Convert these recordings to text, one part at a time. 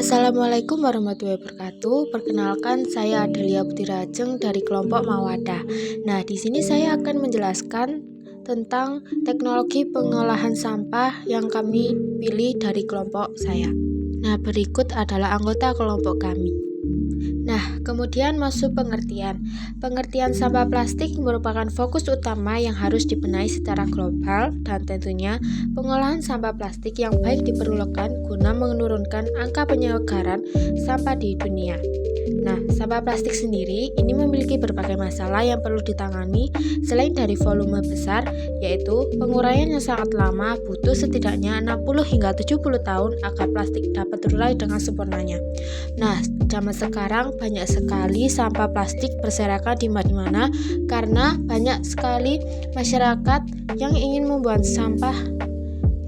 Assalamualaikum warahmatullahi wabarakatuh. Perkenalkan, saya Adelia Putri Rajeng dari kelompok Mawadah. Nah, di sini saya akan menjelaskan tentang teknologi pengolahan sampah yang kami pilih dari kelompok saya. Nah, berikut adalah anggota kelompok kami. Nah, kemudian masuk pengertian. Pengertian sampah plastik merupakan fokus utama yang harus dibenahi secara global dan tentunya pengolahan sampah plastik yang baik diperlukan guna menurunkan angka penyebaran sampah di dunia. Nah, sampah plastik sendiri ini memiliki berbagai masalah yang perlu ditangani selain dari volume besar, yaitu penguraian yang sangat lama butuh setidaknya 60 hingga 70 tahun agar plastik dapat terurai dengan sempurnanya. Nah, zaman sekarang banyak sekali sampah plastik berserakan di mana-mana karena banyak sekali masyarakat yang ingin membuang sampah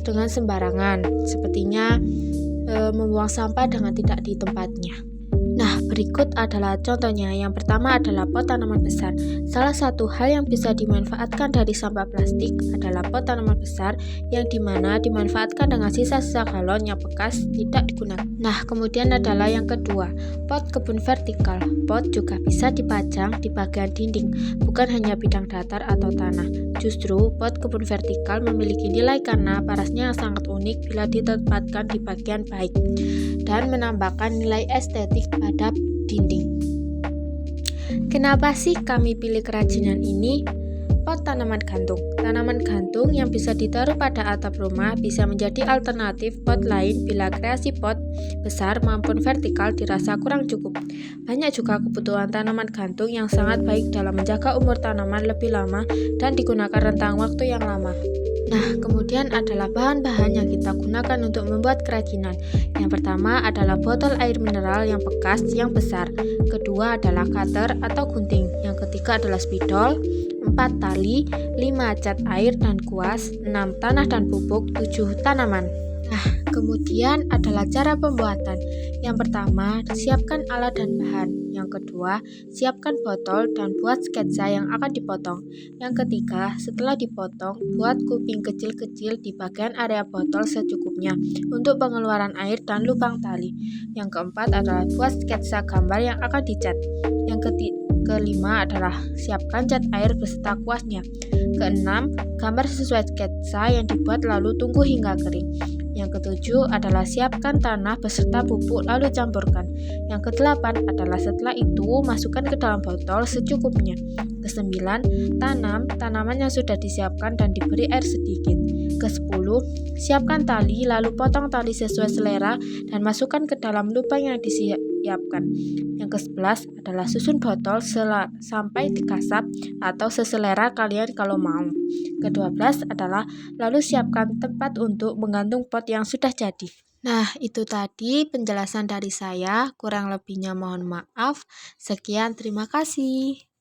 dengan sembarangan, sepertinya membuang sampah dengan tidak di tempatnya. Nah, berikut adalah contohnya. Yang pertama adalah pot tanaman besar. Salah satu hal yang bisa dimanfaatkan dari sampah plastik adalah pot tanaman besar yang dimana dimanfaatkan dengan sisa-sisa galon yang bekas tidak digunakan. Nah, kemudian adalah yang kedua, pot kebun vertikal. Pot juga bisa dipajang di bagian dinding, bukan hanya bidang datar atau tanah. Justru, pot kebun vertikal memiliki nilai karena parasnya yang sangat unik bila ditempatkan di bagian baik dan menambahkan nilai estetik pada dinding. Kenapa sih kami pilih kerajinan ini? Pot tanaman gantung. Tanaman gantung yang bisa ditaruh pada atap rumah bisa menjadi alternatif pot lain bila kreasi pot besar maupun vertikal dirasa kurang cukup. Banyak juga kebutuhan tanaman gantung yang sangat baik dalam menjaga umur tanaman lebih lama dan digunakan rentang waktu yang lama. Nah, kemudian adalah bahan-bahan yang kita gunakan untuk membuat kerajinan. Yang pertama adalah botol air mineral yang bekas yang besar. Kedua adalah cutter atau gunting. Yang ketiga adalah spidol. 4 tali, 5 cat air dan kuas, 6 tanah dan pupuk, 7 tanaman. Nah, kemudian adalah cara pembuatan. Yang pertama, siapkan alat dan bahan. Yang kedua, siapkan botol dan buat sketsa yang akan dipotong. Yang ketiga, setelah dipotong, buat kuping kecil-kecil di bagian area botol secukupnya untuk pengeluaran air dan lubang tali. Yang keempat adalah buat sketsa gambar yang akan dicat. Yang kelima adalah siapkan cat air beserta kuasnya. Keenam, gambar sesuai sketsa yang dibuat lalu tunggu hingga kering. Yang ketujuh adalah siapkan tanah beserta pupuk lalu campurkan. Yang kedelapan adalah setelah itu masukkan ke dalam botol secukupnya. Kesembilan, tanam tanaman yang sudah disiapkan dan diberi air sedikit. Kesepuluh, siapkan tali lalu potong tali sesuai selera dan masukkan ke dalam lubang yang disiapkan. Yang ke-11 adalah susun botol sampai dikasap atau seselera kalian kalau mau. Ke-12 adalah lalu siapkan tempat untuk menggantung pot yang sudah jadi. Nah, itu tadi penjelasan dari saya. Kurang lebihnya mohon maaf. Sekian, terima kasih.